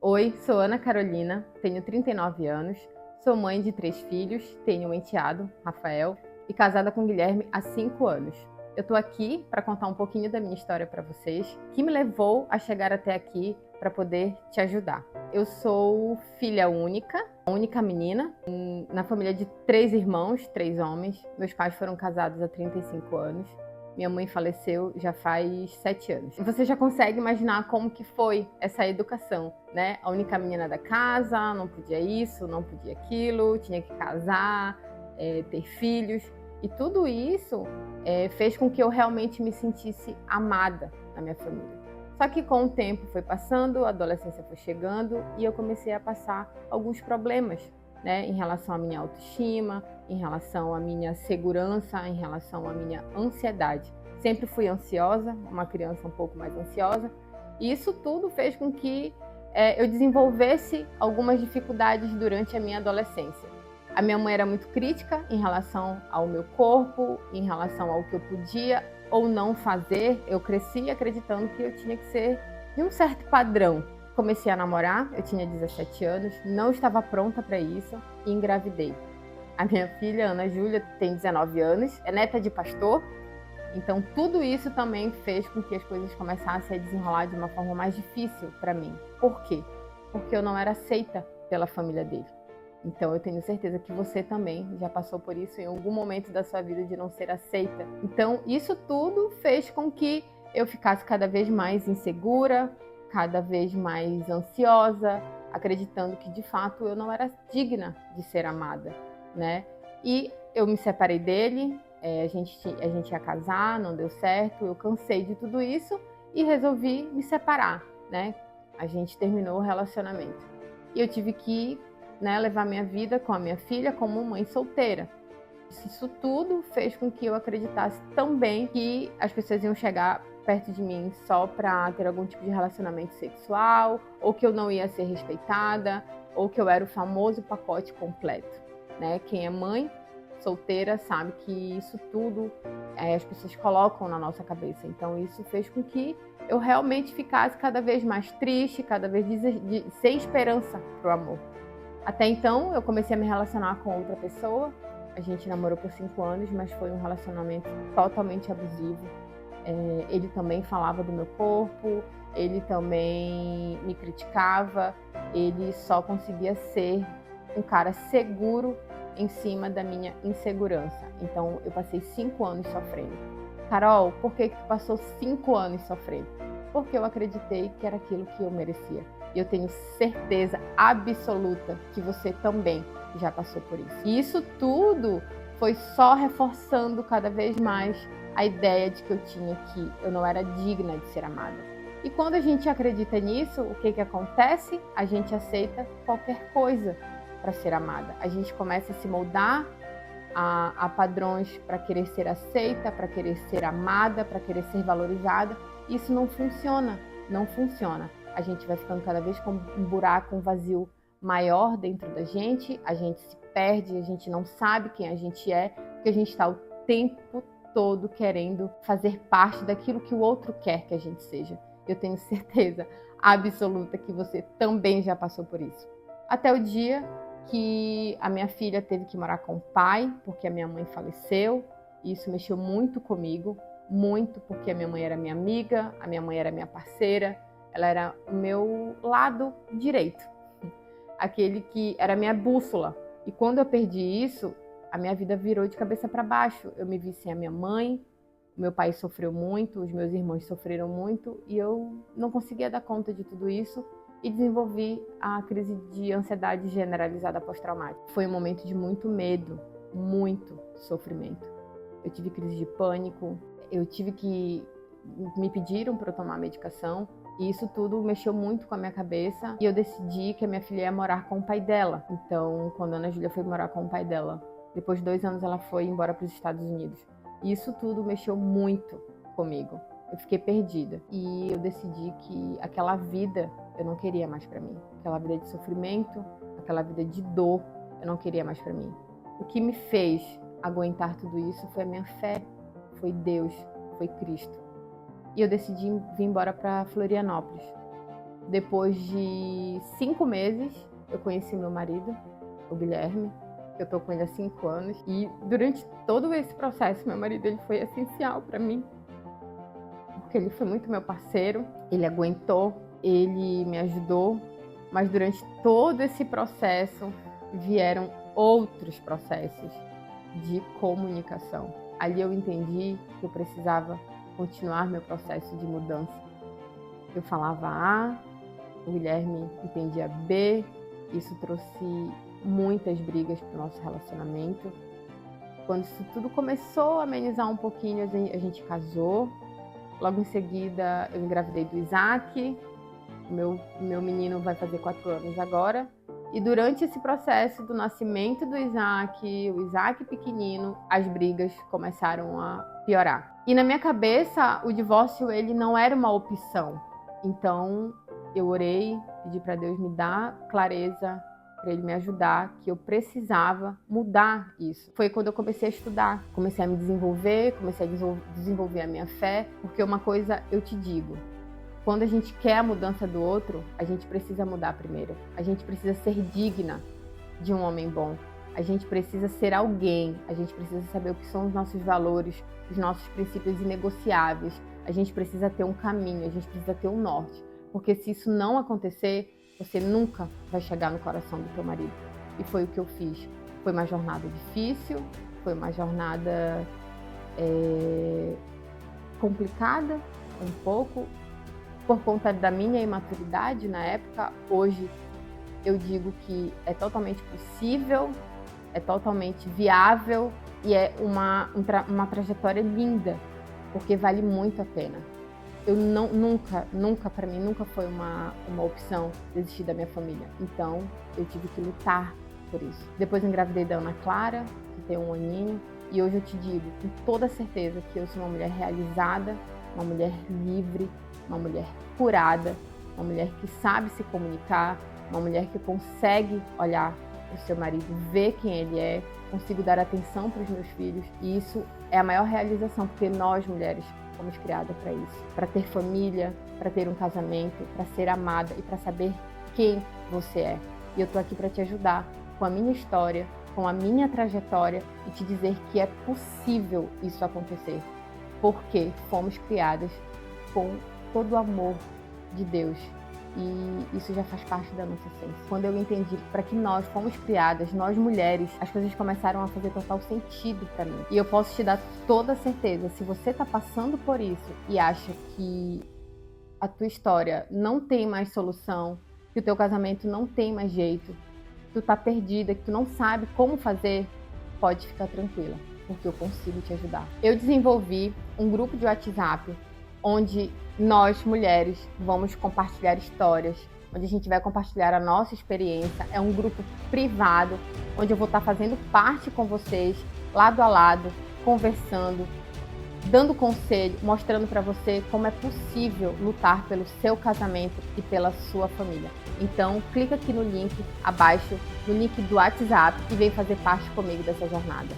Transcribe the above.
Oi, sou Ana Carolina, tenho 39 anos, sou mãe de 3 filhos, tenho um enteado, Rafael, e casada com Guilherme há 5 anos. Eu tô aqui para contar um pouquinho da minha história para vocês, que me levou a chegar até aqui para poder te ajudar. Eu sou filha única, a única menina, na família de 3 irmãos, 3 homens. Meus pais foram casados há 35 anos. Minha mãe faleceu já faz 7 anos. Você já consegue imaginar como que foi essa educação, né? A única menina da casa, não podia isso, não podia aquilo, tinha que casar, ter filhos. E tudo isso fez com que eu realmente me sentisse amada na minha família. Só que com o tempo foi passando, a adolescência foi chegando e eu comecei a passar alguns problemas, né, em relação à minha autoestima, em relação à minha segurança, em relação à minha ansiedade. Sempre fui ansiosa, uma criança um pouco mais ansiosa, e isso tudo fez com que eu desenvolvesse algumas dificuldades durante a minha adolescência. A minha mãe era muito crítica em relação ao meu corpo, em relação ao que eu podia ou não fazer. Eu cresci acreditando que eu tinha que ser de um certo padrão. Comecei a namorar, eu tinha 17 anos, não estava pronta para isso e engravidei. A minha filha, Ana Júlia, tem 19 anos, é neta de pastor, então tudo isso também fez com que as coisas começassem a desenrolar de uma forma mais difícil para mim. Por quê? Porque eu não era aceita pela família dele. Então eu tenho certeza que você também já passou por isso em algum momento da sua vida de não ser aceita. Então isso tudo fez com que eu ficasse cada vez mais insegura, cada vez mais ansiosa, acreditando que de fato eu não era digna de ser amada, né? E eu me separei dele, a gente ia casar, não deu certo, eu cansei de tudo isso e resolvi me separar, né? A gente terminou o relacionamento. E eu tive que levar minha vida com a minha filha como mãe solteira. Isso tudo fez com que eu acreditasse também que as pessoas iam chegar perto de mim só para ter algum tipo de relacionamento sexual, ou que eu não ia ser respeitada, ou que eu era o famoso pacote completo, né? Quem é mãe solteira sabe que isso tudo as pessoas colocam na nossa cabeça. Então isso fez com que eu realmente ficasse cada vez mais triste, cada vez sem esperança para o amor. Até então, eu comecei a me relacionar com outra pessoa. A gente namorou por 5 anos, mas foi um relacionamento totalmente abusivo. Ele também falava do meu corpo, ele também me criticava, ele só conseguia ser um cara seguro em cima da minha insegurança. Então, eu passei 5 anos sofrendo. Carol, por que tu passou 5 anos sofrendo? Porque eu acreditei que era aquilo que eu merecia. E eu tenho certeza absoluta que você também já passou por isso. E isso tudo foi só reforçando cada vez mais a ideia de que eu não era digna de ser amada. E quando a gente acredita nisso, o que acontece? A gente aceita qualquer coisa para ser amada. A gente começa a se moldar a padrões para querer ser aceita, para querer ser amada, para querer ser valorizada. Isso não funciona, não funciona. A gente vai ficando cada vez com um buraco, um vazio maior dentro da gente, a gente se perde, a gente não sabe quem a gente é, porque a gente está o tempo todo querendo fazer parte daquilo que o outro quer que a gente seja. Eu tenho certeza absoluta que você também já passou por isso. Até o dia que a minha filha teve que morar com o pai, porque a minha mãe faleceu, e isso mexeu muito comigo, muito, porque a minha mãe era minha amiga, a minha mãe era minha parceira, ela era o meu lado direito, aquele que era minha bússola. E quando eu perdi isso, a minha vida virou de cabeça para baixo. Eu me vi sem a minha mãe, o meu pai sofreu muito, os meus irmãos sofreram muito, e eu não conseguia dar conta de tudo isso e desenvolvi a crise de ansiedade generalizada pós-traumática. Foi um momento de muito medo, muito sofrimento. Eu tive crise de pânico, me pediram para eu tomar medicação, e isso tudo mexeu muito com a minha cabeça, e eu decidi que a minha filha ia morar com o pai dela. Então, quando a Ana Júlia foi morar com o pai dela, depois de 2 anos ela foi embora para os Estados Unidos. E isso tudo mexeu muito comigo. Eu fiquei perdida. E eu decidi que aquela vida eu não queria mais para mim. Aquela vida de sofrimento, aquela vida de dor, eu não queria mais para mim. O que me fez aguentar tudo isso foi a minha fé, foi Deus, foi Cristo. E eu decidi vir embora para Florianópolis. Depois de 5 meses, eu conheci meu marido, o Guilherme. Eu tô com ele há 5 anos. E durante todo esse processo, meu marido ele foi essencial para mim. Porque ele foi muito meu parceiro, ele aguentou, ele me ajudou. Mas durante todo esse processo, vieram outros processos de comunicação. Ali eu entendi que eu precisava continuar meu processo de mudança. Eu falava A, o Guilherme entendia B, isso trouxe muitas brigas para o nosso relacionamento. Quando isso tudo começou a amenizar um pouquinho, a gente casou. Logo em seguida, eu engravidei do Isaac. Meu menino vai fazer 4 anos agora. E durante esse processo do nascimento do Isaac, o Isaac pequenino, as brigas começaram a piorar. E na minha cabeça, o divórcio ele não era uma opção. Então, eu orei, pedi para Deus me dar clareza, para Ele me ajudar, que eu precisava mudar isso. Foi quando eu comecei a estudar, comecei a me desenvolver, comecei a desenvolver a minha fé, porque uma coisa eu te digo, quando a gente quer a mudança do outro, a gente precisa mudar primeiro. A gente precisa ser digna de um homem bom. A gente precisa ser alguém. A gente precisa saber o que são os nossos valores, os nossos princípios inegociáveis. A gente precisa ter um caminho, a gente precisa ter um norte. Porque se isso não acontecer, você nunca vai chegar no coração do teu marido. E foi o que eu fiz. Foi uma jornada difícil, foi uma jornada complicada, um pouco, por conta da minha imaturidade na época. Hoje eu digo que é totalmente possível, é totalmente viável e é uma trajetória linda, porque vale muito a pena. Eu nunca para mim, nunca foi uma opção desistir da minha família. Então, eu tive que lutar por isso. Depois eu engravidei da Ana Clara, que tem 1 aninho, e hoje eu te digo com toda certeza que eu sou uma mulher realizada, uma mulher livre, uma mulher curada, uma mulher que sabe se comunicar, uma mulher que consegue olhar para o seu marido, ver quem ele é, consigo dar atenção para os meus filhos. E isso é a maior realização, porque nós, mulheres, fomos criadas para isso. Para ter família, para ter um casamento, para ser amada e para saber quem você é. E eu tô aqui para te ajudar com a minha história, com a minha trajetória e te dizer que é possível isso acontecer. Porque fomos criadas com todo o amor de Deus. E isso já faz parte da nossa essência. Quando eu entendi para que nós fomos criadas, nós mulheres, as coisas começaram a fazer total sentido para mim. E eu posso te dar toda a certeza, se você está passando por isso e acha que a tua história não tem mais solução, que o teu casamento não tem mais jeito, que tu tá perdida, que tu não sabe como fazer, pode ficar tranquila, porque eu consigo te ajudar. Eu desenvolvi um grupo de WhatsApp onde nós, mulheres, vamos compartilhar histórias, onde a gente vai compartilhar a nossa experiência. É um grupo privado, onde eu vou estar fazendo parte com vocês, lado a lado, conversando, dando conselho, mostrando para você como é possível lutar pelo seu casamento e pela sua família. Então, clica aqui no link abaixo, no link do WhatsApp e vem fazer parte comigo dessa jornada.